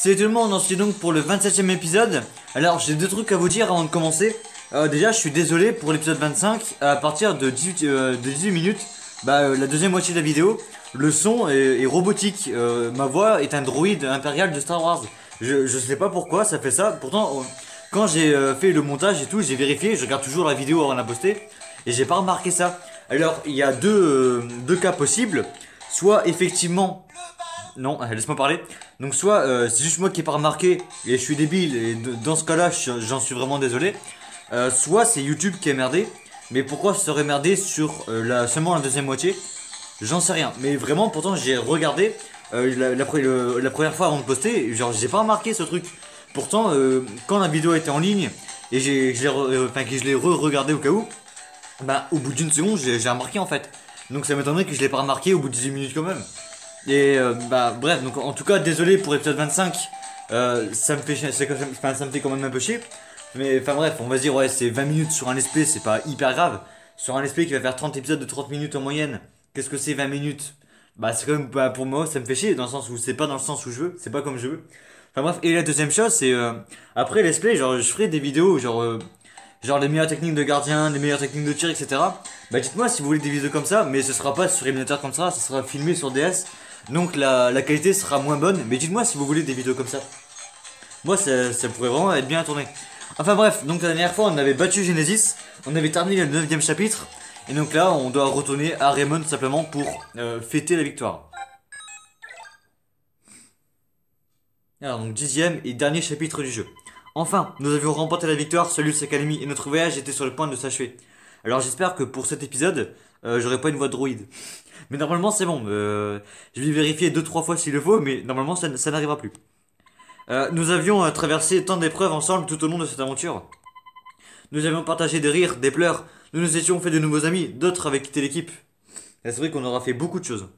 Salut tout le monde, on se retrouve donc pour le 27e épisode. Alors j'ai deux trucs à vous dire avant de commencer. Déjà je suis désolé pour l'épisode 25. À partir de 18 minutes, la deuxième moitié de la vidéo, le son est robotique. Ma voix est un droïde impérial de Star Wars. Je sais pas pourquoi ça fait ça. Pourtant quand j'ai fait le montage et tout, j'ai vérifié, je regarde toujours la vidéo avant de la poster. Et j'ai pas remarqué ça. Alors il y a deux cas possibles. Soit effectivement... Non, laisse-moi parler. Donc soit c'est juste moi qui ai pas remarqué et je suis débile et dans ce cas-là j'en suis vraiment désolé. Soit c'est YouTube qui est merdé. Mais pourquoi ça serait merdé sur seulement la deuxième moitié? J'en sais rien. Mais vraiment pourtant j'ai regardé la première fois avant de poster. Genre j'ai pas remarqué ce truc. Pourtant quand la vidéo était en ligne et que je l'ai re-regardé au cas où, au bout d'une seconde j'ai remarqué en fait. Donc ça m'étonnerait que je l'ai pas remarqué au bout de 10 minutes quand même. Et bref, donc en tout cas désolé pour l'épisode 25. Ça me fait ça me fait quand même un peu chier. Mais enfin bref, on va se dire ouais, c'est 20 minutes sur un SP, c'est pas hyper grave. Sur un SP qui va faire 30 épisodes de 30 minutes en moyenne, qu'est-ce que c'est 20 minutes? C'est quand même pour moi ça me fait chier dans le sens où c'est pas dans le sens où je veux, c'est pas comme je veux. Enfin bref, et la deuxième chose c'est après les SP, genre je ferai des vidéos genre les meilleures techniques de gardien, les meilleures techniques de tir, etc. Dites-moi si vous voulez des vidéos comme ça, mais ce sera pas sur émulateur comme ça sera filmé sur DS. Donc la qualité sera moins bonne, mais dites-moi si vous voulez des vidéos comme ça. Moi ça pourrait vraiment être bien tourné. Enfin bref, donc la dernière fois on avait battu Genesis, on avait terminé le 9ème chapitre, et donc là on doit retourner à Raymond simplement pour fêter la victoire. Alors donc 10ème et dernier chapitre du jeu. Enfin, nous avions remporté la victoire, Solus Academy, et notre voyage était sur le point de s'achever. Alors j'espère que pour cet épisode, j'aurai pas une voix de droïde. Mais normalement c'est bon, je vais vérifier 2-3 fois s'il le faut, mais normalement ça n'arrivera plus. Nous avions traversé tant d'épreuves ensemble tout au long de cette aventure. Nous avions partagé des rires, des pleurs, nous nous étions fait de nouveaux amis, d'autres avaient quitté l'équipe. Et c'est vrai qu'on aura fait beaucoup de choses.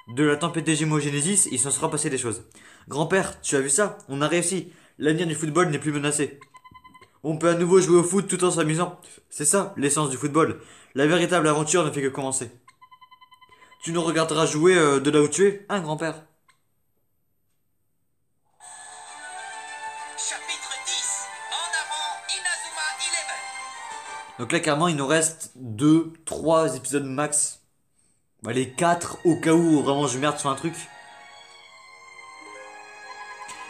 De la tempête des Gémeaux Genesis, il s'en sera passé des choses. Grand-père, tu as vu ça? On a réussi. L'avenir du football n'est plus menacé. On peut à nouveau jouer au foot tout en s'amusant. C'est ça, l'essence du football. La véritable aventure ne fait que commencer. Tu nous regarderas jouer de là où tu es, hein, grand-père? Chapitre 10. En avant, Inazuma 11. Donc là, carrément, il nous reste 2-3 épisodes max. Les 4 au cas où vraiment je merde sur un truc.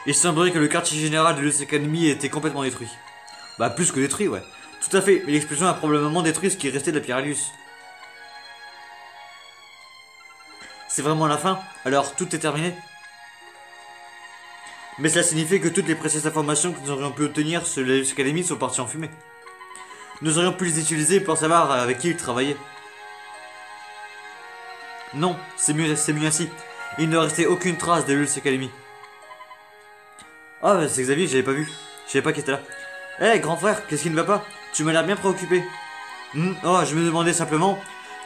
Il semblerait que le quartier général de Luce Academy était complètement détruit. Plus que détruit, ouais. Tout à fait, mais l'explosion a probablement détruit ce qui restait de la Pyralius. C'est vraiment la fin? Alors tout est terminé? Mais cela signifie que toutes les précieuses informations que nous aurions pu obtenir sur la Luce Academy sont parties en fumée. Nous aurions pu les utiliser pour savoir avec qui ils travaillaient. Non, c'est mieux ainsi. Il ne restait aucune trace de Luce Academy. Ah, c'est Xavier, j'avais pas vu. Je savais pas qu'il était là. Hé, grand frère, qu'est-ce qui ne va pas? Tu m'as l'air bien préoccupé. Oh, je me demandais simplement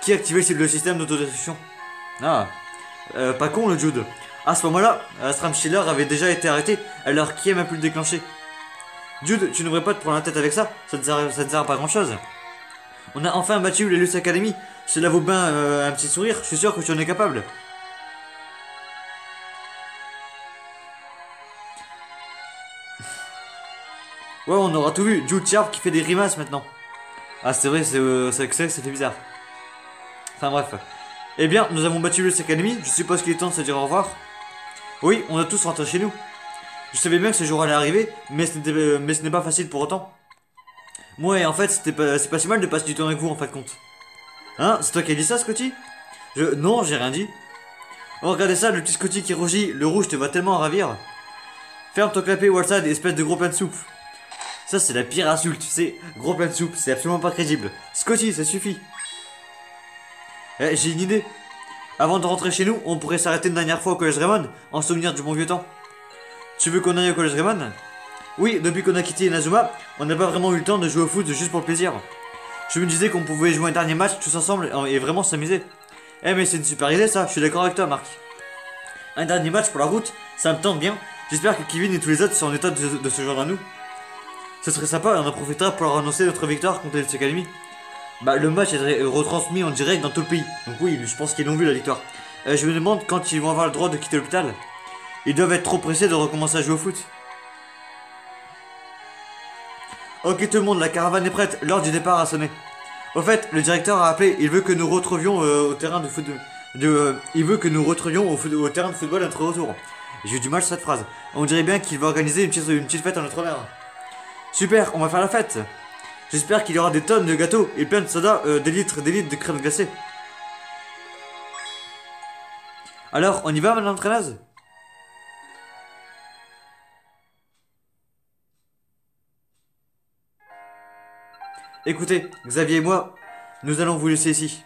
qui activait le système d'autodestruction. Ah, pas con le Jude. À ce moment-là, Astram Schiller avait déjà été arrêté, alors qui a pu le déclencher? Jude, tu ne devrais pas te prendre la tête avec ça, ça ne sert à pas grand-chose. On a enfin battu les Luce Academy. Cela vaut bien un petit sourire, je suis sûr que tu en es capable. Ouais, on aura tout vu. Jude Sharp qui fait des grimaces maintenant. Ah, c'est vrai, ça fait bizarre. Enfin bref. Eh bien, nous avons battu le Academy. Je suppose qu'il est temps de se dire au revoir. Oui, on a tous rentré chez nous. Je savais bien que ce jour allait arriver, mais ce n'est pas facile pour autant. Moi, en fait, c'est pas si mal de passer du temps avec vous en fin de compte. Hein? C'est toi qui as dit ça, Scotty? Non, j'ai rien dit. Oh, regardez ça, le petit Scotty qui rougit. Le rouge te va tellement ravir. Ferme ton clapet, Walsad, espèce de gros plein de soupe. Ça, c'est la pire insulte, tu sais. Gros plein de soupe, c'est absolument pas crédible. Scotty, ça suffit. J'ai une idée. Avant de rentrer chez nous, on pourrait s'arrêter une dernière fois au collège Raymond, en souvenir du bon vieux temps. Tu veux qu'on aille au collège Raymond? Oui, depuis qu'on a quitté Inazuma, on n'a pas vraiment eu le temps de jouer au foot juste pour le plaisir. Je me disais qu'on pouvait jouer un dernier match tous ensemble et vraiment s'amuser. Mais c'est une super idée ça, je suis d'accord avec toi Marc. Un dernier match pour la route, ça me tente bien. J'espère que Kevin et tous les autres sont en état de se joindre à nous. Ce serait sympa et on en profitera pour leur annoncer notre victoire contre les Academy. Le match est retransmis en direct dans tout le pays. Donc oui, je pense qu'ils l'ont vu la victoire. Je me demande quand ils vont avoir le droit de quitter l'hôpital. Ils doivent être trop pressés de recommencer à jouer au foot. Ok tout le monde, la caravane est prête, l'heure du départ a sonné. Au fait, le directeur a appelé, il veut que nous retrouvions au terrain de foot... il veut que nous retrouvions au terrain de football à notre retour. J'ai eu du mal sur cette phrase. On dirait bien qu'il va organiser une petite fête en notre honneur. Super, on va faire la fête. J'espère qu'il y aura des tonnes de gâteaux et plein de sodas, des litres de crème glacée. Alors, on y va, madame l'entraîneuse? Écoutez, Xavier et moi, nous allons vous laisser ici.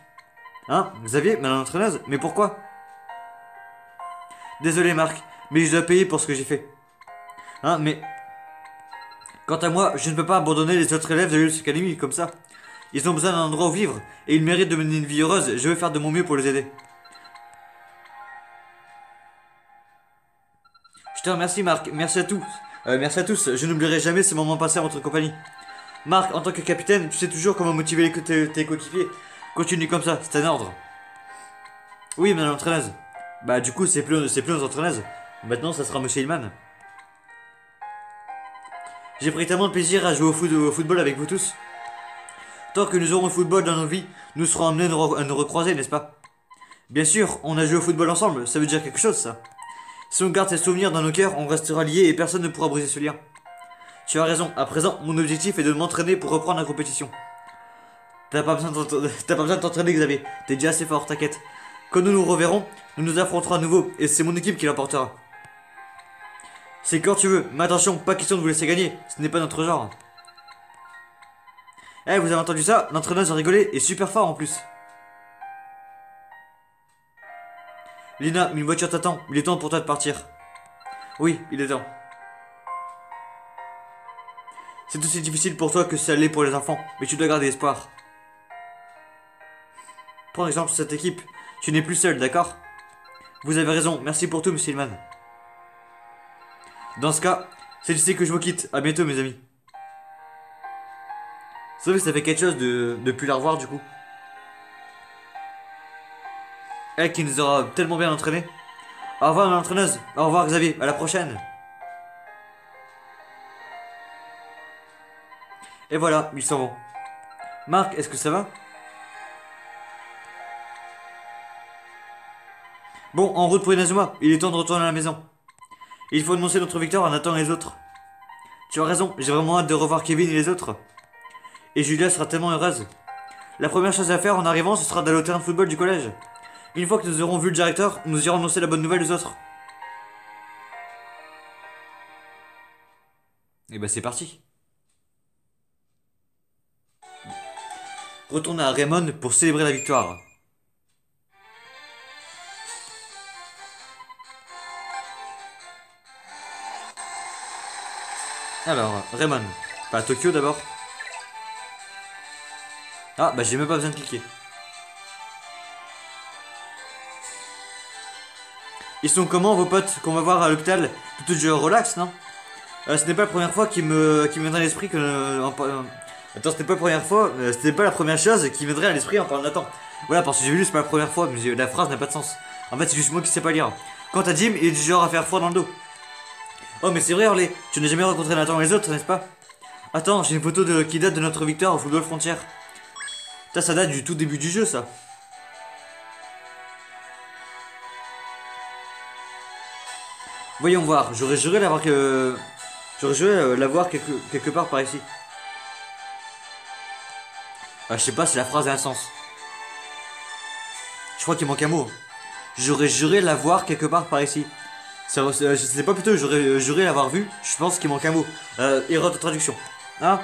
Hein, Xavier, madame l'entraîneuse? Mais pourquoi? Désolé, Marc, mais je dois payer pour ce que j'ai fait. Hein, mais... Quant à moi, je ne peux pas abandonner les autres élèves de l'Ulus Academy comme ça. Ils ont besoin d'un endroit où vivre, et ils méritent de mener une vie heureuse, je vais faire de mon mieux pour les aider. Je te remercie, Marc, merci à tous. Merci à tous, je n'oublierai jamais ces moments passés en votre compagnie. Marc, en tant que capitaine, tu sais toujours comment motiver tes coéquipiers. Continue comme ça, c'est un ordre. Oui, madame l'entraîneuse. Bah du coup, c'est plus nos entraîneuses. Maintenant, ça sera monsieur Hillman. J'ai pris tellement de plaisir à jouer au football avec vous tous. Tant que nous aurons le football dans nos vies, nous serons amenés à nous recroiser, n'est-ce pas? Bien sûr, on a joué au football ensemble, ça veut dire quelque chose, ça. Si on garde ces souvenirs dans nos cœurs, on restera liés et personne ne pourra briser ce lien. Tu as raison, à présent, mon objectif est de m'entraîner pour reprendre la compétition. T'as pas besoin de t'entraîner, Xavier. T'es déjà assez fort, t'inquiète. Quand nous nous reverrons, nous nous affronterons à nouveau, et c'est mon équipe qui l'emportera. C'est quand tu veux, mais attention, pas question de vous laisser gagner, ce n'est pas notre genre. Eh, vous avez entendu ça? L'entraîneuse a rigolé, et super fort en plus. Lina, une voiture t'attend, il est temps pour toi de partir. Oui, il est temps. C'est aussi difficile pour toi que ça l'est pour les enfants, mais tu dois garder espoir. Prends exemple sur cette équipe, tu n'es plus seul, d'accord? Vous avez raison, merci pour tout, monsieur Hillman. Dans ce cas, c'est ici que je vous quitte, à bientôt mes amis. Sauf que ça fait quelque chose de plus la revoir du coup. Elle qui nous aura tellement bien entraîné. Au revoir l'entraîneuse, au revoir Xavier, à la prochaine. Et voilà, ils s'en vont. Marc, est-ce que ça va? Bon, en route pour Inazuma, il est temps de retourner à la maison. Il faut annoncer notre victoire en attendant les autres. Tu as raison, j'ai vraiment hâte de revoir Kevin et les autres. Et Julia sera tellement heureuse. La première chose à faire en arrivant, ce sera d'aller au terrain de football du collège. Une fois que nous aurons vu le directeur, nous irons annoncer la bonne nouvelle aux autres. Et bah c'est parti. Retournez à Raymond pour célébrer la victoire. Alors, Raymond. Enfin, Tokyo d'abord. Ah, bah j'ai même pas besoin de cliquer. Ils sont comment vos potes qu'on va voir à l'hôpital? Tout de relax, non? Ce n'est pas la première fois qui me viendrait à l'esprit que... attends, c'était pas la première fois, c'était pas la première chose qui viendrait à l'esprit en parlant d'attends. Voilà, parce que j'ai vu, c'est pas la première fois, mais la phrase n'a pas de sens. En fait, c'est juste moi qui sais pas lire. Quant à Jim, il est du genre à faire froid dans le dos. Oh, mais c'est vrai, Harley, tu n'as jamais rencontré Nathan et les autres, n'est-ce pas? Attends, j'ai une photo qui date de notre victoire au football frontière. Ça date du tout début du jeu, ça. Voyons voir, j'aurais juré l'avoir quelque part par ici. Ah, je sais pas si la phrase a un sens. Je crois qu'il manque un mot. J'aurais juré l'avoir quelque part par ici. Je sais pas plutôt, j'aurais juré l'avoir vu. Je pense qu'il manque un mot. Erreur de traduction. Hein?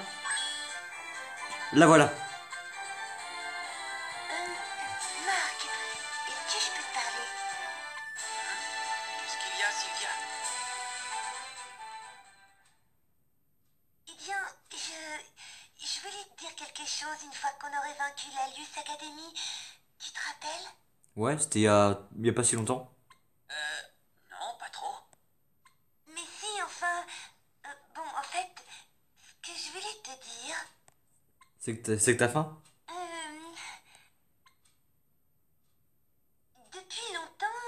La voilà. Marc, est-ce que je peux te parler? Qu'est-ce qu'il y a, Sylvia? Eh bien, je voulais te dire quelque chose une fois qu'on aurait vaincu la Luce Academy. Tu te rappelles? Ouais, c'était il y a pas si longtemps. Non, pas trop. Mais si, enfin... bon, en fait, ce que je voulais te dire... C'est que t'as faim? Depuis longtemps,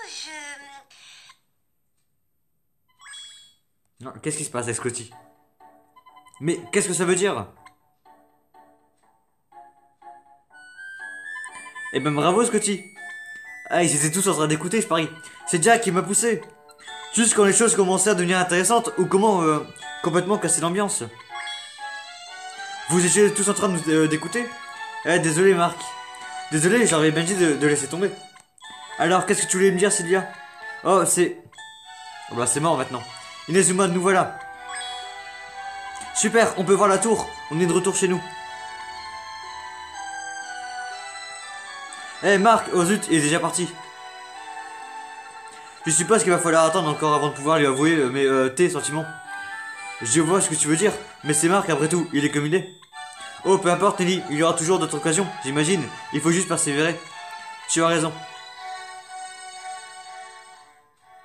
Non, qu'est-ce qui se passe avec Scotty? Mais qu'est-ce que ça veut dire? Eh ben bravo Scotty. Ah, ils étaient tous en train d'écouter, je parie. C'est Jack qui m'a poussé. Juste quand les choses commençaient à devenir intéressantes ou comment complètement casser l'ambiance. Vous étiez tous en train d'écouter? Eh, désolé Marc. Désolé, j'aurais bien dit de laisser tomber. Alors, qu'est-ce que tu voulais me dire, Sylvia? Oh, c'est... Oh bah, c'est mort maintenant. Inazuma, nous voilà. Super, on peut voir la tour. On est de retour chez nous. Eh, Marc, oh zut, il est déjà parti. Je suppose qu'il va falloir attendre encore avant de pouvoir lui avouer tes sentiments. Je vois ce que tu veux dire, mais c'est Marc après tout, il est comme il est. Oh, peu importe Nelly, il y aura toujours d'autres occasions, j'imagine. Il faut juste persévérer. Tu as raison.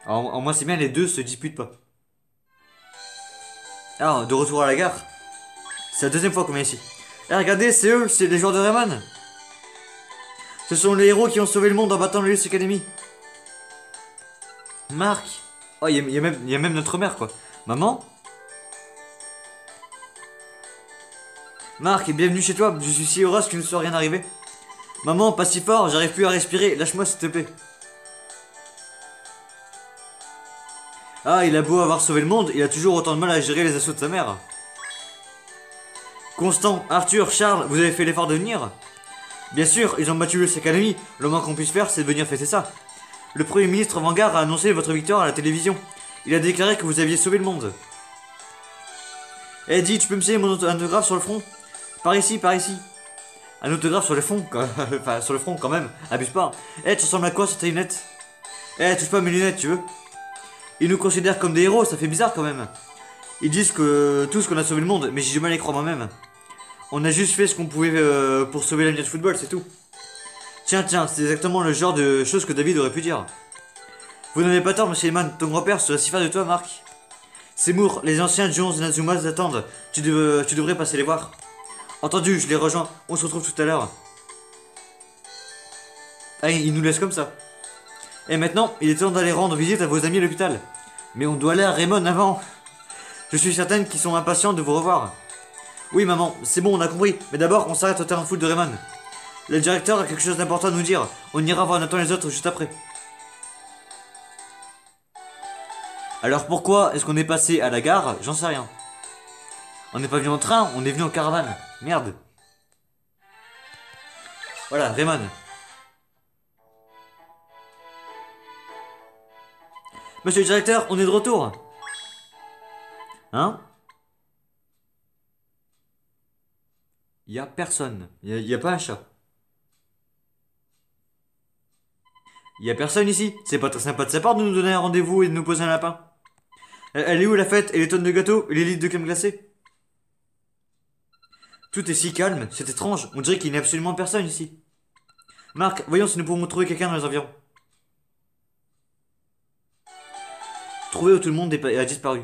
Alors, en moi c'est bien, les deux se disputent pas. Alors, de retour à la gare. C'est la deuxième fois qu'on vient ici. Eh, regardez, c'est eux, c'est les joueurs de Rayman. Ce sont les héros qui ont sauvé le monde en battant le Luce Academy. Marc. Oh, il y a même notre mère, quoi. Maman? Marc, bienvenue chez toi. Je suis si heureuse qu'il ne soit rien arrivé. Maman, pas si fort, j'arrive plus à respirer. Lâche-moi, s'il te plaît. Ah, il a beau avoir sauvé le monde, il a toujours autant de mal à gérer les assauts de sa mère. Constant, Arthur, Charles, vous avez fait l'effort de venir? Bien sûr, ils ont battu le Academy. Le moins qu'on puisse faire, c'est de venir fêter ça. Le Premier ministre Vanguard a annoncé votre victoire à la télévision. Il a déclaré que vous aviez sauvé le monde. Eh, dis, tu peux me signer mon autographe sur le front? Par ici, par ici. Un autographe sur le front, enfin sur le front quand même, abuse pas. Eh, tu ressembles à quoi sur tes lunettes? Eh, touche pas à mes lunettes, tu veux? Ils nous considèrent comme des héros, ça fait bizarre quand même. Ils disent que tous qu'on a sauvé le monde, mais j'ai du mal à y croire moi-même. On a juste fait ce qu'on pouvait pour sauver l'avenir du football, c'est tout. Tiens, c'est exactement le genre de choses que David aurait pu dire. Vous n'avez pas tort, monsieur Eman, ton grand-père serait si fier de toi, Marc. Seymour, les anciens Jones et Nazuma attendent. Tu devrais passer les voir. Entendu, je les rejoins. On se retrouve tout à l'heure. Ah, ils nous laissent comme ça. Et maintenant, il est temps d'aller rendre visite à vos amis à l'hôpital. Mais on doit aller à Raymond avant. Je suis certaine qu'ils sont impatients de vous revoir. Oui, maman, c'est bon, on a compris. Mais d'abord, on s'arrête au terrain de foot de Raymond. Le directeur a quelque chose d'important à nous dire. On ira voir Nathan et les autres juste après. Alors pourquoi est-ce qu'on est passé à la gare? J'en sais rien. On n'est pas venu en train, on est venu en caravane. Merde. Voilà, Raymond. Monsieur le directeur, on est de retour. Hein? Y a personne. Y a pas un chat. Y a personne ici. C'est pas très sympa de sa part de nous donner un rendez-vous et de nous poser un lapin. Elle est où la fête et les tonnes de gâteaux et les litres de crème glacée? Tout est si calme, c'est étrange. On dirait qu'il n'y a absolument personne ici. Marc, voyons si nous pouvons trouver quelqu'un dans les environs. Trouver où tout le monde a disparu.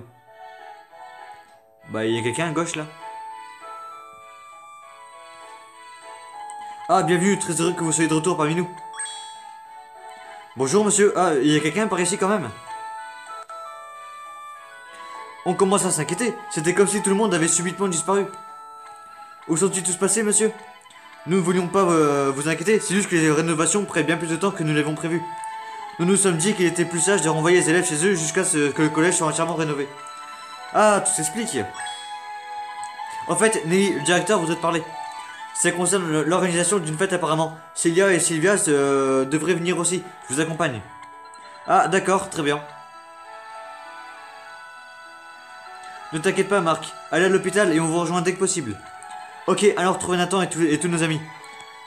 Bah, il y a quelqu'un à gauche là. Ah, bienvenue, très heureux que vous soyez de retour parmi nous. Bonjour monsieur, ah, il y a quelqu'un par ici quand même. On commence à s'inquiéter, c'était comme si tout le monde avait subitement disparu. Où sont-ils tous passés monsieur? Nous ne voulions pas vous inquiéter, c'est juste que les rénovations prennent bien plus de temps que nous l'avons prévu. Nous nous sommes dit qu'il était plus sage de renvoyer les élèves chez eux jusqu'à ce que le collège soit entièrement rénové. Ah, tout s'explique. En fait, Nelly, le directeur voudrait te parler. Ça concerne l'organisation d'une fête apparemment. Celia et Sylvia devraient venir aussi. Je vous accompagne. Ah, d'accord, très bien. Ne t'inquiète pas, Marc. Allez à l'hôpital et on vous rejoint dès que possible. Ok, alors trouvez Nathan et tous nos amis.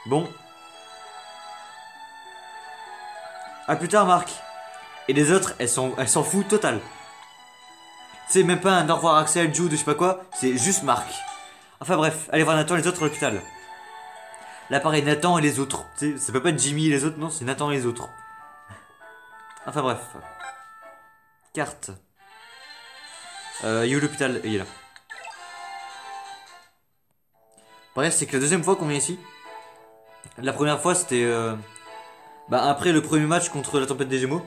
Bon. A plus tard, Marc. Et les autres, elles s'en foutent total. C'est même pas un au revoir Axel, Jude, je sais pas quoi. C'est juste Marc. Enfin bref, allez voir Nathan et les autres à l'hôpital. Là pareil, Nathan et les autres. Ça peut pas être Jimmy et les autres, non, c'est Nathan et les autres. Enfin bref. Carte. Il est où l'hôpital? Il est là. Bref, c'est que la deuxième fois qu'on vient ici. La première fois c'était après le premier match contre la tempête des Gémeaux.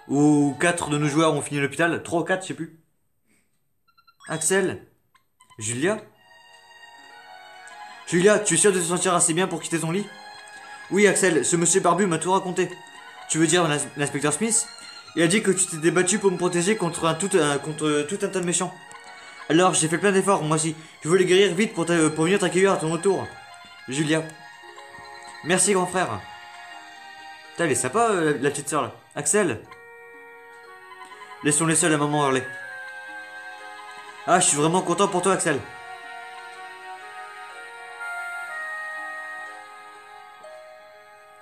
Où 4 de nos joueurs ont fini à l'hôpital. 3 ou 4, je sais plus. Axel? Julia? Julia, tu es sûre de te sentir assez bien pour quitter ton lit? Oui, Axel, ce monsieur barbu m'a tout raconté. Tu veux dire l'inspecteur Smith? Il a dit que tu t'es débattu pour me protéger contre tout un tas de méchants. Alors, j'ai fait plein d'efforts, moi aussi. Je voulais guérir vite pour venir t'accueillir à ton retour. Julia. Merci, grand frère. Putain, elle est sympa, la petite sœur, là. Axel. Laissons-les seuls à maman hurler. Ah, je suis vraiment content pour toi, Axel.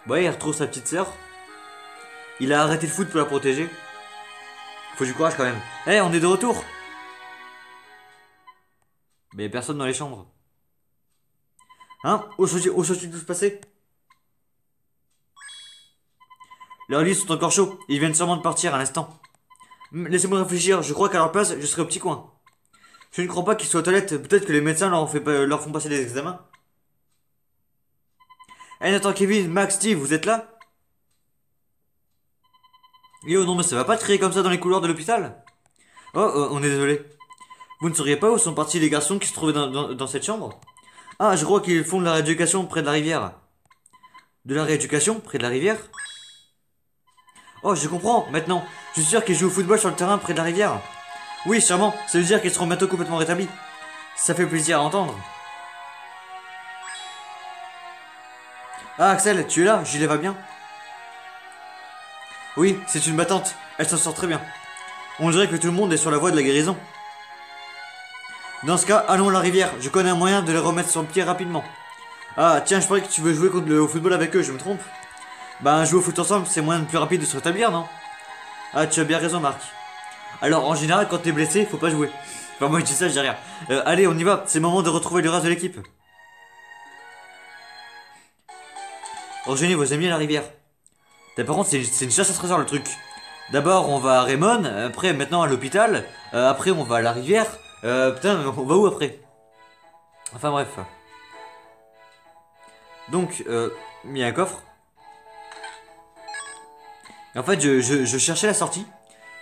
Ouais, il retrouve sa petite sœur. Il a arrêté le foot pour la protéger. Faut du courage quand même. Eh, on est de retour. Mais y'a personne dans les chambres. Hein? Où sont-ils tous passés? Leurs lits sont encore chauds. Ils viennent sûrement de partir à l'instant. Laissez-moi réfléchir. Je crois qu'à leur place, je serai au petit coin. Je ne crois pas qu'ils soient aux toilettes. Peut-être que les médecins leur font passer des examens. Eh, Nathan, Kevin, Max, Steve, vous êtes là? Yo, non, mais ça va pas crier comme ça dans les couloirs de l'hôpital? Oh, on est désolé. Vous ne sauriez pas où sont partis les garçons qui se trouvaient dans cette chambre? Ah, je crois qu'ils font de la rééducation près de la rivière. De la rééducation près de la rivière? Oh, je comprends, maintenant. Je suis sûr qu'ils jouent au football sur le terrain près de la rivière. Oui, sûrement, ça veut dire qu'ils seront bientôt complètement rétablis. Ça fait plaisir à entendre. Ah, Axel, tu es là? Julie va bien? Oui, c'est une battante. Elle s'en sort très bien. On dirait que tout le monde est sur la voie de la guérison. Dans ce cas, allons à la rivière. Je connais un moyen de les remettre sur le pied rapidement. Ah, tiens, je croyais que tu veux jouer au football avec eux, je me trompe? Bah, jouer au foot ensemble, c'est moyen le plus rapide de se rétablir, non? Ah, tu as bien raison, Marc. Alors, en général, quand t'es blessé, faut pas jouer. Enfin, moi, je dis ça, je dis rien. Allez, on y va. C'est le moment de retrouver le reste de l'équipe. Rejoignez vos amis à la rivière. Par contre, c'est une chasse à trésor, le truc. D'abord, on va à Raymond, après, maintenant à l'hôpital, après, on va à la rivière. Putain, on va où après? Enfin, bref. Donc, il y a un coffre. Et en fait, je cherchais la sortie,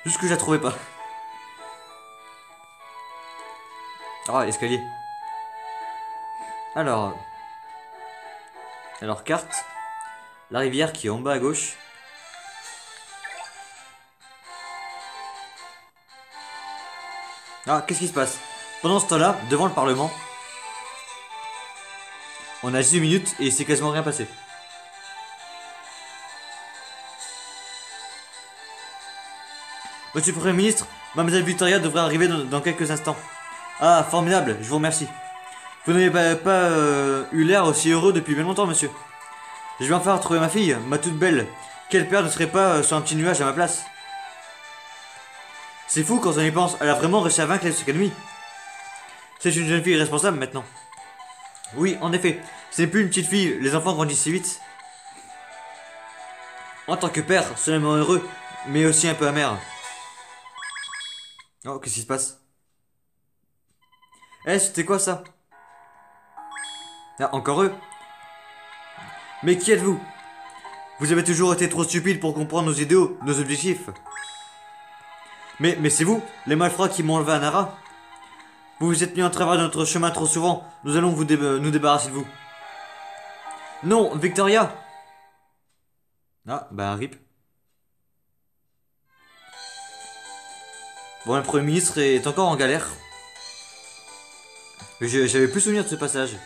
juste que je la trouvais pas. Ah, escalier. Alors, carte. La rivière qui est en bas à gauche. Ah, qu'est-ce qui se passe? Pendant ce temps-là, devant le Parlement, on a 6 minutes et il s'est quasiment rien passé. Monsieur le Premier ministre, Mademoiselle Victoria devrait arriver dans quelques instants. Ah, formidable, je vous remercie. Vous n'avez pas eu l'air aussi heureux depuis bien longtemps, monsieur. Je vais enfin retrouver ma fille, ma toute belle. Quel père ne serait pas sur un petit nuage à ma place? C'est fou quand on y pense, elle a vraiment réussi à vaincre les nuit. C'est une jeune fille responsable maintenant. Oui, en effet, c'est plus une petite fille, les enfants grandissent si vite. En tant que père, cela me rend heureux, mais aussi un peu amer. Oh, qu'est-ce qui se passe? Eh, c'était quoi ça? Ah, encore eux? Mais qui êtes-vous? Vous avez toujours été trop stupide pour comprendre nos idéaux, nos objectifs. Mais c'est vous, les malfrats qui m'ont enlevé à Nara. Vous vous êtes mis en travers de notre chemin trop souvent. Nous allons nous débarrasser de vous. Non, Victoria. Ah, bah rip. Bon, le Premier ministre est encore en galère. J'avais plus souvenir de ce passage.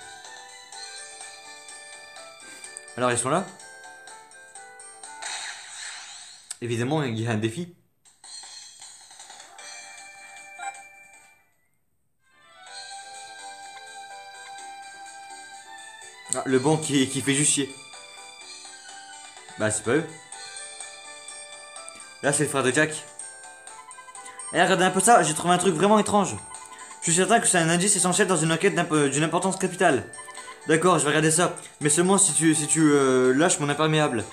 Alors, ils sont là. Évidemment, il y a un défi. Ah, le banc qui fait juste chier. Bah, c'est pas eux. Là, c'est le frère de Jack. Eh, regardez un peu ça, j'ai trouvé un truc vraiment étrange. Je suis certain que c'est un indice essentiel dans une enquête d'une importance capitale. D'accord, je vais regarder ça. Mais seulement si tu lâches mon imperméable.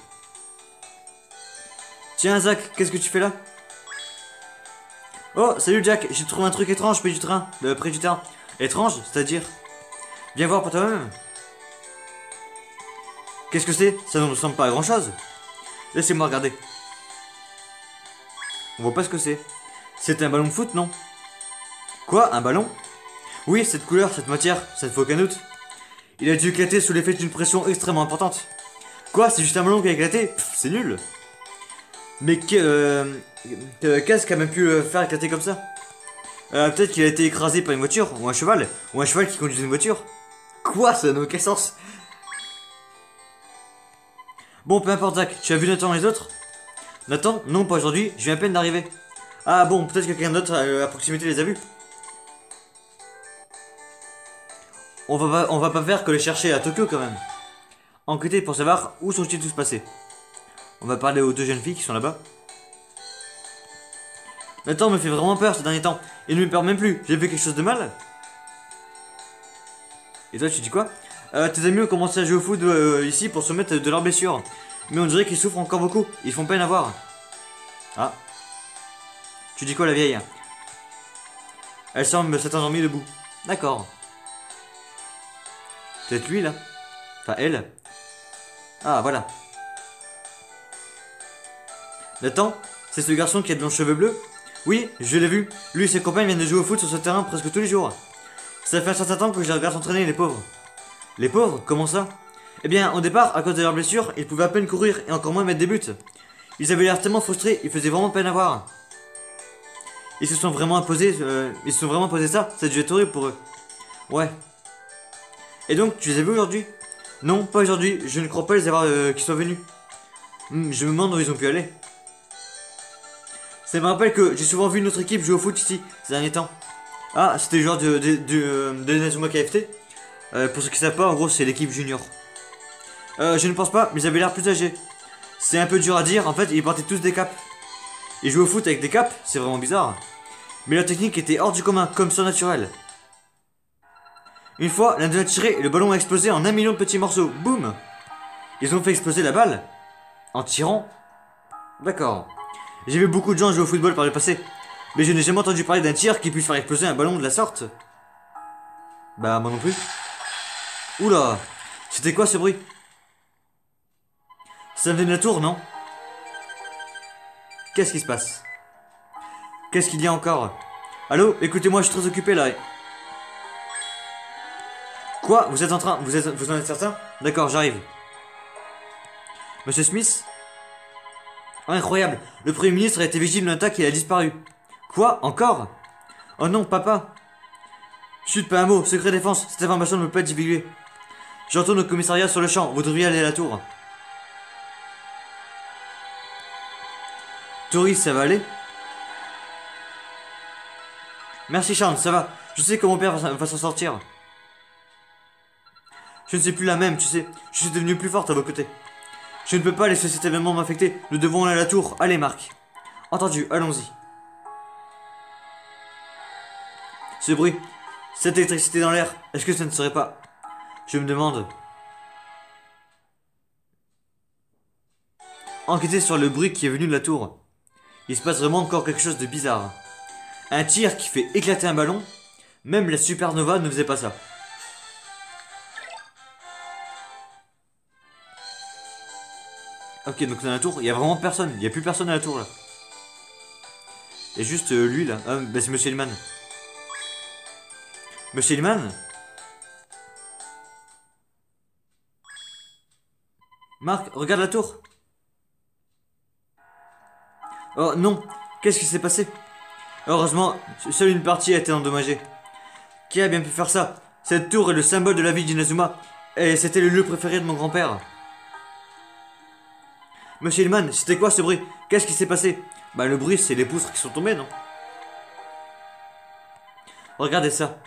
Tiens, Zach, qu'est-ce que tu fais là? Oh, salut Jack, j'ai trouvé un truc étrange près du train. Près du terrain. Étrange, c'est-à-dire? Viens voir pour toi-même. Qu'est-ce que c'est? Ça ne ressemble pas à grand-chose. Laissez-moi regarder. On voit pas ce que c'est. C'est un ballon de foot, non? Quoi? Un ballon? Oui, cette couleur, cette matière, ça ne fait aucun doute. Il a dû éclater sous l'effet d'une pression extrêmement importante. Quoi? C'est juste un ballon qui a éclaté? Pff, c'est nul. Mais qu'est-ce qui a même pu le faire éclater comme ça? Peut-être qu'il a été écrasé par une voiture, ou un cheval qui conduisait une voiture. Quoi? Ça n'a aucun sens. Bon, peu importe, Zach, tu as vu Nathan et les autres? Nathan? Non, pas aujourd'hui, je viens à peine d'arriver. Ah bon, peut-être que quelqu'un d'autre à proximité les a vus. On va pas faire que les chercher à Tokyo quand même. Enquêter pour savoir où sont-ils tous passés. On va parler aux deux jeunes filles qui sont là-bas. Nathan me fait vraiment peur ces derniers temps. Il ne me perd même plus. J'ai fait quelque chose de mal? Et toi, tu dis quoi? Tes amis ont commencé à jouer au foot ici pour se remettre de leurs blessures. Mais on dirait qu'ils souffrent encore beaucoup. Ils font peine à voir. Ah. Tu dis quoi, la vieille? Elle semble s'être endormie debout. D'accord. Peut-être lui, là. Enfin, elle. Ah, voilà. Nathan, c'est ce garçon qui a de longs cheveux bleus? Oui, je l'ai vu. Lui et ses copains viennent de jouer au foot sur ce terrain presque tous les jours. Ça fait un certain temps que je les regarde s'entraîner, les pauvres. Les pauvres? Comment ça? Eh bien, au départ, à cause de leurs blessures, ils pouvaient à peine courir et encore moins mettre des buts. Ils avaient l'air tellement frustrés, ils faisaient vraiment peine à voir. Ils se sont vraiment imposés ça a dû être horrible pour eux. Ouais. Et donc, tu les as vus aujourd'hui? Non, pas aujourd'hui, je ne crois pas les avoir qu'ils soient venus. Je me demande où ils ont pu aller. Ça me rappelle que j'ai souvent vu notre équipe jouer au foot ici, ces derniers temps. Ah, c'était le joueur de Inazuma KFT. Pour ceux qui savent pas, en gros, c'est l'équipe junior. Je ne pense pas, mais ils avaient l'air plus âgés. C'est un peu dur à dire, en fait, ils portaient tous des capes. Ils jouaient au foot avec des capes, c'est vraiment bizarre. Mais leur technique était hors du commun, comme surnaturel. Une fois, l'un d'eux a tiré et le ballon a explosé en 1 million de petits morceaux. Boum! Ils ont fait exploser la balle. En tirant? D'accord. J'ai vu beaucoup de gens jouer au football par le passé. Mais je n'ai jamais entendu parler d'un tir qui puisse faire exploser un ballon de la sorte. Bah, moi non plus. Oula! C'était quoi ce bruit? Ça venait de la tour, non? Qu'est-ce qui se passe? Qu'est-ce qu'il y a encore? Allô? Écoutez-moi, je suis très occupé là. Quoi? Vous êtes en train... Vous en êtes certain? D'accord, j'arrive. Monsieur Smith? Incroyable! Le Premier ministre a été victime d'une attaque et il a disparu. Quoi? Encore? Oh non, papa! Chut, pas un mot. Secret défense. Cette information ne peut pas être divulguée. Je retourne au commissariat sur le champ. Vous devriez aller à la tour. Tori, ça va aller? Merci Charles, ça va. Je sais que mon père va s'en sortir. Je ne suis plus la même, tu sais. Je suis devenue plus forte à vos côtés. Je ne peux pas laisser cet événement m'affecter. Nous devons aller à la tour. Allez, Marc. Entendu, allons-y. Ce bruit, cette électricité dans l'air, est-ce que ça ne serait pas... Je me demande... Enquêter sur le bruit qui est venu de la tour. Il se passe vraiment encore quelque chose de bizarre. Un tir qui fait éclater un ballon. Même la supernova ne faisait pas ça. Ok, donc dans la tour, il n'y a vraiment personne. Il n'y a plus personne à la tour là. Il y a juste lui là. Ah, bah c'est Monsieur Hillman. Monsieur Hillman? Marc, regarde la tour. Oh non, qu'est-ce qui s'est passé? Heureusement, seule une partie a été endommagée. Qui a bien pu faire ça? Cette tour est le symbole de la ville d'Inazuma. Et c'était le lieu préféré de mon grand-père. Monsieur Hillman, c'était quoi ce bruit? Qu'est-ce qui s'est passé? Bah le bruit, c'est les poutres qui sont tombées, non? Regardez ça.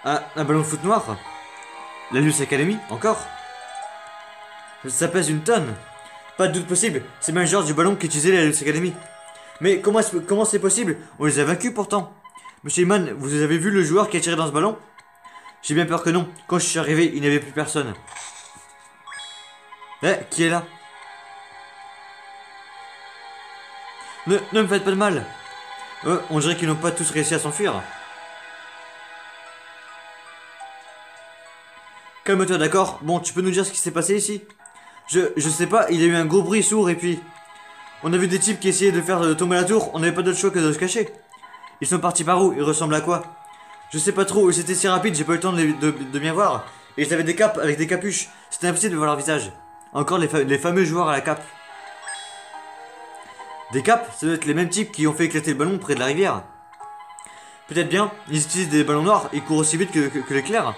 Un ballon de foot noir? La Luce Academy, encore? Ça pèse une tonne. Pas de doute possible, c'est bien le genre du ballon qu'utilisait la Luce Academy. Mais comment c'est possible? On les a vaincus pourtant. Monsieur Hillman, vous avez vu le joueur qui a tiré dans ce ballon? J'ai bien peur que non. Quand je suis arrivé, il n'y avait plus personne. Eh, qui est là? Ne me faites pas de mal. On dirait qu'ils n'ont pas tous réussi à s'enfuir. Calme-toi, d'accord? Bon, tu peux nous dire ce qui s'est passé ici? Je sais pas, il y a eu un gros bruit sourd et puis... On a vu des types qui essayaient de faire tomber la tour, on n'avait pas d'autre choix que de se cacher. Ils sont partis par où? Ils ressemblent à quoi? Je sais pas trop, ils étaient si rapides, j'ai pas eu le temps de bien voir. Et ils avaient des capes avec des capuches. C'était impossible de voir leur visage. Encore les fameux joueurs à la cape. Des capes, ça doit être les mêmes types qui ont fait éclater le ballon près de la rivière. Peut-être bien, ils utilisent des ballons noirs et courent aussi vite que l'éclair.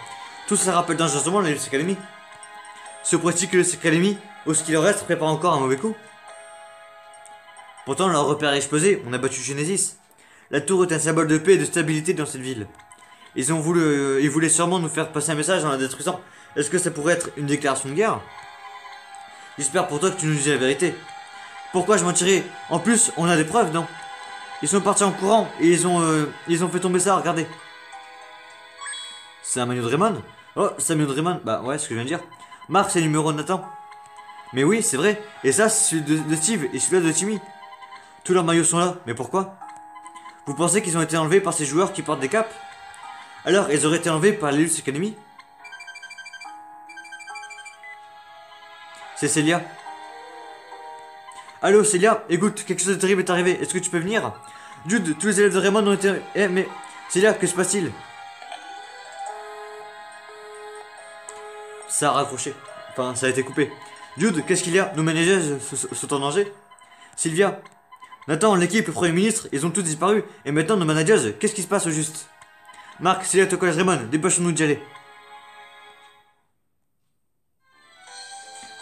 Tout ça rappelle dangereusement la Luce Academy. Se pourrait-il que Luce Academy, ou ce qu'il en reste, prépare encore un mauvais coup? Pourtant, leur repère a explosé, on a battu Genesis. La tour est un symbole de paix et de stabilité dans cette ville. Ils voulaient sûrement nous faire passer un message en la détruisant. Est-ce que ça pourrait être une déclaration de guerre? J'espère pour toi que tu nous dis la vérité. Pourquoi je mentirais? En plus, on a des preuves, non? Ils sont partis en courant et ils ont fait tomber ça, regardez. C'est un maillot de Raymond? Oh, c'est un maillot de Raymond. Bah ouais, ce que je viens de dire. Marc, c'est le numéro de Nathan. Mais oui, c'est vrai. Et ça, c'est celui de Steve et celui-là de Timmy. Tous leurs maillots sont là. Mais pourquoi? Vous pensez qu'ils ont été enlevés par ces joueurs qui portent des capes? Alors, ils auraient été enlevés par la Luce Academy? C'est Célia. Allô Célia, écoute, quelque chose de terrible est arrivé, est-ce que tu peux venir? Jude, tous les élèves de Raymond ont été... Eh mais... Célia, que se passe-t-il? Ça a raccroché. Enfin, ça a été coupé. Jude, qu'est-ce qu'il y a? Nos managers sont en danger? Sylvia. Nathan, l'équipe, le premier ministre, ils ont tous disparu. Et maintenant, nos managers, qu'est-ce qui se passe au juste? Marc, Célia, au collège Raymond, dépêchons-nous d'y aller.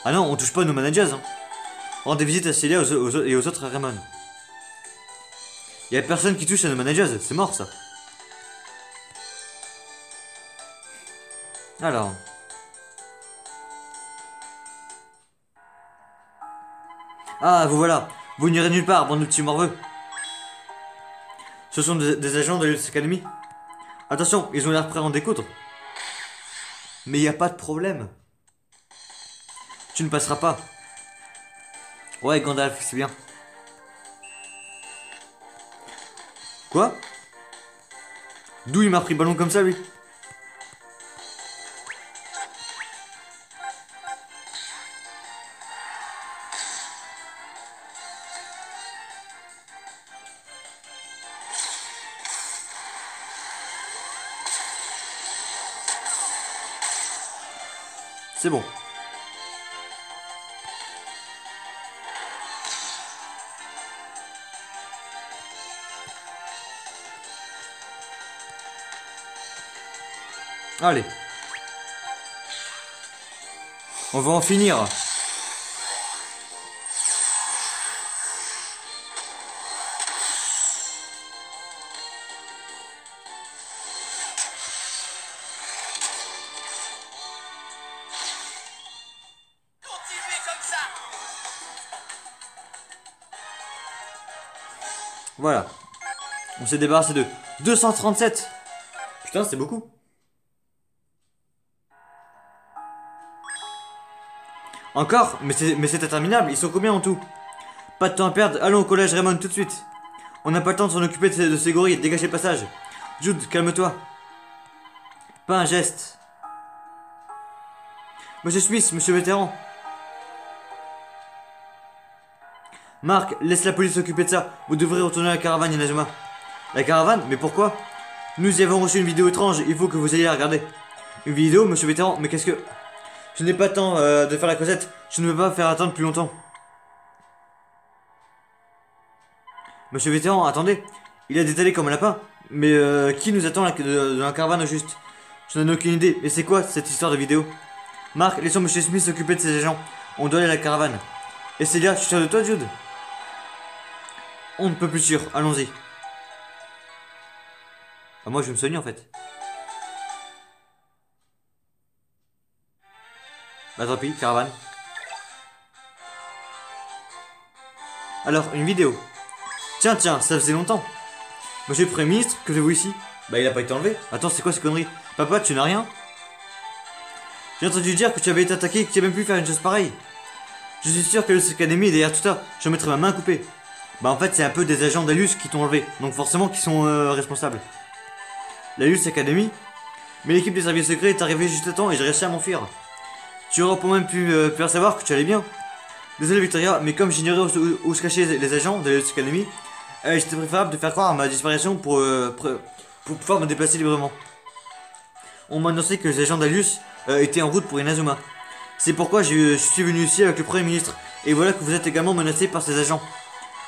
Ah non, on touche pas nos managers, hein. Rendez visite à Célia et aux autres à Raymond. Y'a personne qui touche à nos managers, c'est mort ça. Alors. Ah, vous voilà. Vous n'irez nulle part, bande de petits morveux. Ce sont des agents de l'Elite Academy. Attention, ils ont l'air prêts à en découdre. Mais y a pas de problème. Tu ne passeras pas. Ouais, Gandalf, c'est bien. Quoi? D'où il m'a pris ballon comme ça, lui? C'est bon. Allez. On va en finir. Continuez comme ça. Voilà. On s'est débarrassé de 237. Putain, c'est beaucoup. Encore? Mais c'est interminable, ils sont combien en tout? Pas de temps à perdre, allons au collège Raymond tout de suite. On n'a pas le temps de s'en occuper de ces gorilles, dégagez le passage. Jude, calme-toi. Pas un geste. Monsieur Smith, monsieur vétéran. Marc, laisse la police s'occuper de ça. Vous devrez retourner à la caravane, Inazuma. La caravane? Mais pourquoi? Nous y avons reçu une vidéo étrange, il faut que vous ayez la regarder. Une vidéo, monsieur vétéran? Mais qu'est-ce que... Je n'ai pas le temps de faire la causette. Je ne veux pas faire attendre plus longtemps. Monsieur vétéran, attendez. Il a détalé comme un lapin. Mais qui nous attend dans la caravane au juste? Je n'en ai aucune idée. Et c'est quoi cette histoire de vidéo? Marc, laissons monsieur Smith s'occuper de ses agents. On doit aller à la caravane. Et Célia, tu es sûr de toi, Jude? On ne peut plus sûr. Allons-y. Ah, moi, je vais me soigner en fait. Bah tant pis, caravane. Alors, une vidéo. Tiens, ça faisait longtemps. Monsieur le Premier ministre, que faites-vous ici? Bah il a pas été enlevé. Attends, c'est quoi ces conneries? Papa, tu n'as rien? J'ai entendu dire que tu avais été attaqué et que tu as même pu faire une chose pareille. Je suis sûr que l'Elus Academy est derrière tout ça. Je mettrai ma main coupée. Bah en fait, c'est un peu des agents d'Elus qui t'ont enlevé. Donc forcément qui sont responsables. L'Elus Academy? Mais l'équipe des services secrets est arrivée juste à temps et j'ai réussi à m'enfuir. Tu aurais pour même pu faire savoir que tu allais bien. Désolé Victoria, mais comme j'ignorais où se cachaient les agents de l'Elus Academy, J'étais préférable de faire croire à ma disparition pour pouvoir me déplacer librement. On m'a annoncé que les agents d'Alius étaient en route pour Inazuma. C'est pourquoi je suis venu ici avec le Premier ministre. Et voilà que vous êtes également menacé par ces agents.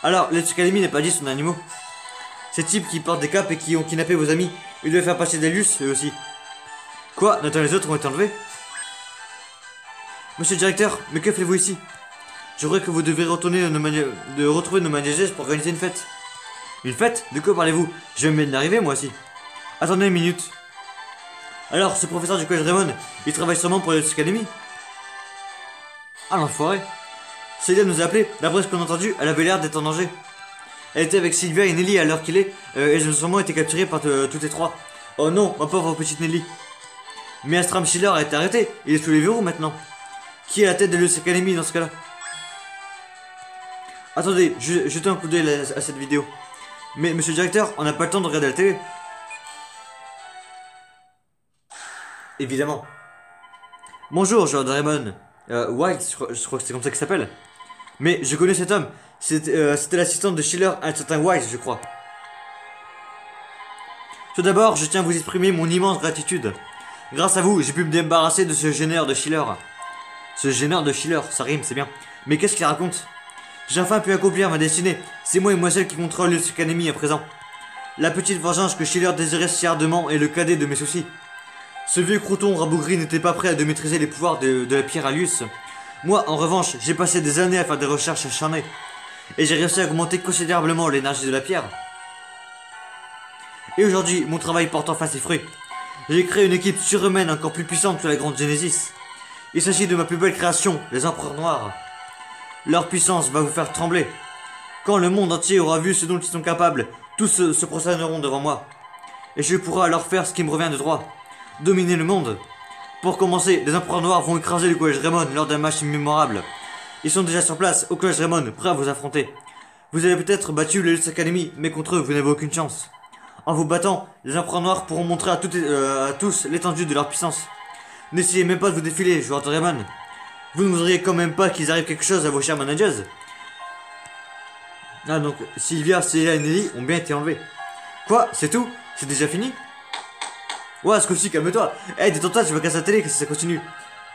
Alors, Let's Academy n'est pas dit son animaux. Ces types qui portent des capes et qui ont kidnappé vos amis, ils devaient faire passer d'Alius eux aussi. Quoi? Nathan et les autres ont été enlevés? Monsieur le directeur, mais que faites-vous ici? Je crois que vous devez retrouver nos manèges pour organiser une fête. Une fête? De quoi parlez-vous? Je viens d'arriver moi aussi. Attendez une minute. Alors, ce professeur du collège Raymond, il travaille sûrement pour Let's Academy? Ah l'enfoiré. Celia nous a appelé, d'après ce qu'on a entendu, elle avait l'air d'être en danger. Elle était avec Sylvia et Nelly à l'heure qu'il est, et elles ont sûrement été capturées par toutes les trois. Oh non, ma pauvre petite Nelly. Mais Astram Schiller a été arrêté, il est sous les verrous maintenant. Qui est à la tête de Let's Academy dans ce cas-là? Attendez, jetez un coup d'œil à cette vidéo. Mais monsieur le directeur, on n'a pas le temps de regarder la télé. Évidemment. Bonjour, Jordan Raymond. White, je crois que c'est comme ça qu'il s'appelle. Mais je connais cet homme. C'était l'assistante de Schiller, un certain White, je crois. Tout d'abord, je tiens à vous exprimer mon immense gratitude. Grâce à vous, j'ai pu me débarrasser de ce gêneur de Schiller. Ce gêneur de Schiller, ça rime, c'est bien. Mais qu'est-ce qu'il raconte? J'ai enfin pu accomplir ma destinée. C'est moi et moi seul qui contrôle Let's Academy à présent. La petite vengeance que Schiller désirait si ardemment est le cadet de mes soucis. Ce vieux crouton rabougri n'était pas prêt à maîtriser les pouvoirs de la pierre Alius. Moi, en revanche, j'ai passé des années à faire des recherches acharnées. Et j'ai réussi à augmenter considérablement l'énergie de la pierre. Et aujourd'hui, mon travail porte enfin ses fruits. J'ai créé une équipe surhumaine encore plus puissante que la grande Genesis. Il s'agit de ma plus belle création, les Empereurs Noirs. Leur puissance va vous faire trembler. Quand le monde entier aura vu ce dont ils sont capables, tous se prosterneront devant moi. Et je pourrai alors faire ce qui me revient de droit. Dominer le monde. Pour commencer, les Empereurs Noirs vont écraser le collège Raymond lors d'un match immémorable. Ils sont déjà sur place, au collège Raymond, prêts à vous affronter. Vous avez peut-être battu le Let's Academy, mais contre eux, vous n'avez aucune chance. En vous battant, les Empereurs Noirs pourront montrer à tous l'étendue de leur puissance. N'essayez même pas de vous défiler, joueur de Raymond. Vous ne voudriez quand même pas qu'il arrive quelque chose à vos chers managers. Ah donc, Sylvia, Celia et Nelly ont bien été enlevés. Quoi? C'est tout? C'est déjà fini? Ouais, ce coup-ci, calme-toi. Hey, détends-toi, tu vas casser la télé, que ça continue.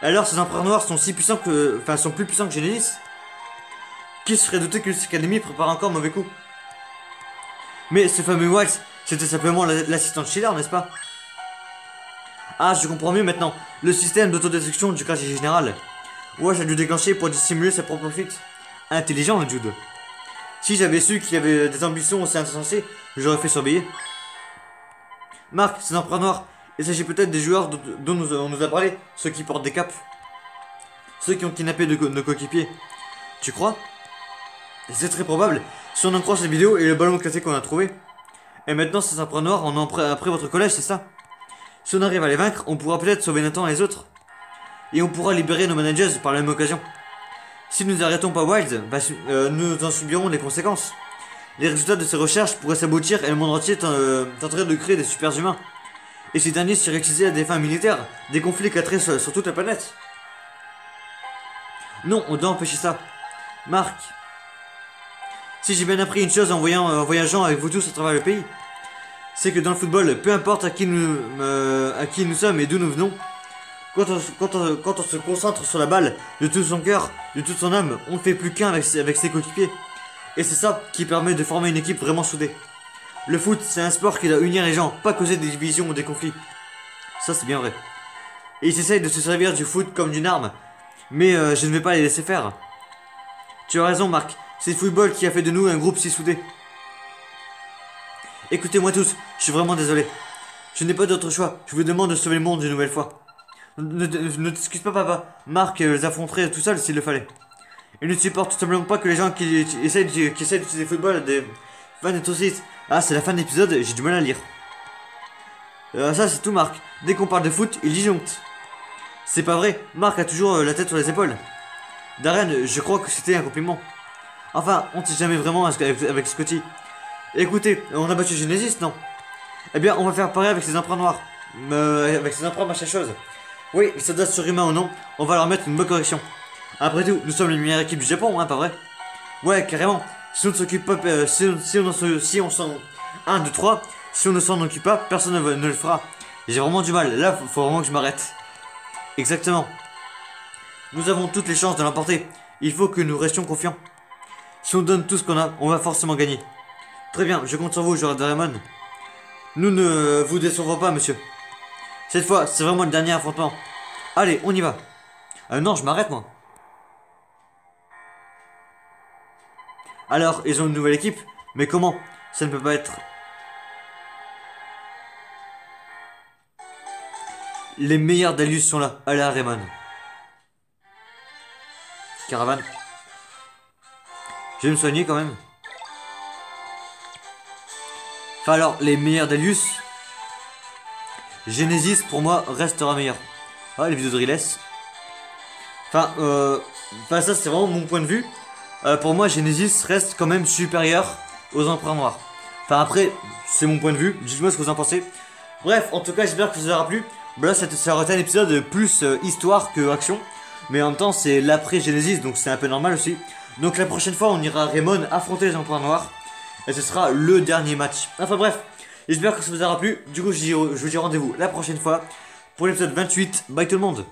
Alors, ces empereurs noirs sont si puissants que... Enfin, sont plus puissants que Genesis? Qui se serait douté que Let's Academy prépare encore un mauvais coup? Mais ce fameux Wax, c'était simplement l'assistant de Schiller, n'est-ce pas? Ah, je comprends mieux maintenant. Le système d'autodestruction du quartier général. Ouais, j'ai dû déclencher pour dissimuler sa propre fuite. Intelligent, le Jude. Si j'avais su qu'il avait des ambitions aussi insensées, j'aurais fait surveiller. Marc, ces empereurs noirs, il s'agit peut-être des joueurs dont on nous a parlé, ceux qui portent des capes. Ceux qui ont kidnappé nos coéquipiers. Tu crois? C'est très probable, si on en croit cette vidéo et le ballon cassé qu'on a trouvé. Et maintenant, ces empereurs noirs en ont après votre collège, c'est ça? Si on arrive à les vaincre, on pourra peut-être sauver Nathan et les autres. Et on pourra libérer nos managers par la même occasion. Si nous n'arrêtons pas Wild, nous en subirons les conséquences. Les résultats de ces recherches pourraient s'aboutir et le monde entier tenterait de créer des super humains. Et ces derniers seraient utilisés à des fins militaires, des conflits éclaterés sur toute la planète. Non, on doit empêcher ça. Marc, si j'ai bien appris une chose en voyageant avec vous tous à travers le pays, c'est que dans le football, peu importe à qui nous sommes et d'où nous venons, quand on se concentre sur la balle de tout son cœur, de toute son âme, on ne fait plus qu'un avec ses coéquipiers. Et c'est ça qui permet de former une équipe vraiment soudée. Le foot, c'est un sport qui doit unir les gens, pas causer des divisions ou des conflits. Ça, c'est bien vrai. Et ils essayent de se servir du foot comme d'une arme, mais je ne vais pas les laisser faire. Tu as raison, Marc, c'est le football qui a fait de nous un groupe si soudé. Écoutez-moi tous, je suis vraiment désolé. Je n'ai pas d'autre choix, je vous demande de sauver le monde une nouvelle fois. Ne t'excuse pas, papa. Marc les affronterait tout seul s'il le fallait. Il ne supporte tout simplement pas que les gens qui essayent d'utiliser le football des fans de tout site. Ah, c'est la fin de l'épisode, j'ai du mal à lire. Ça, c'est tout, Marc. Dès qu'on parle de foot, il disjoncte. C'est pas vrai, Marc a toujours la tête sur les épaules. Darren, je crois que c'était un compliment. Enfin, on ne sait jamais vraiment avec Scotty. Écoutez, on a battu Genesis, non? Eh bien, on va faire pareil avec ces emprunts noirs. Avec ces emprunts machin chose. Oui, les soldats surhumains ou non, on va leur mettre une bonne correction. Après tout, nous sommes la meilleure équipe du Japon, hein, pas vrai? Ouais, carrément. Si on ne s'occupe pas, si on s'en... 1, 2, 3, si on ne s'en occupe pas, personne ne le fera. J'ai vraiment du mal, là faut vraiment que je m'arrête. Exactement. Nous avons toutes les chances de l'emporter. Il faut que nous restions confiants. Si on donne tout ce qu'on a, on va forcément gagner. Très bien, je compte sur vous, joueur de Raymond. Nous ne vous décevrons pas, monsieur. Cette fois, c'est vraiment le dernier affrontement. Allez, on y va. Non, je m'arrête, moi. Alors, ils ont une nouvelle équipe? Mais comment? Ça ne peut pas être... Les meilleurs d'Alius sont là. Allez, Raymond. Caravane. Je vais me soigner quand même. Enfin alors, les meilleurs d'Alius. Genesis pour moi restera meilleur. Ah, les vidéos de Riles. Enfin, ça c'est vraiment mon point de vue. Pour moi, Genesis reste quand même supérieur aux Empereurs Noirs. Enfin après, c'est mon point de vue. Dites-moi ce que vous en pensez. Bref, en tout cas, j'espère que ça vous aura plu. Bon, là, ça aurait été un épisode plus histoire que action. Mais en même temps, c'est l'après Genesis, donc c'est un peu normal aussi. Donc la prochaine fois, on ira Raymond affronter les Empereurs Noirs. Et ce sera le dernier match. Enfin bref, j'espère que ça vous aura plu. Du coup, je vous dis rendez-vous la prochaine fois pour l'épisode 28. Bye tout le monde.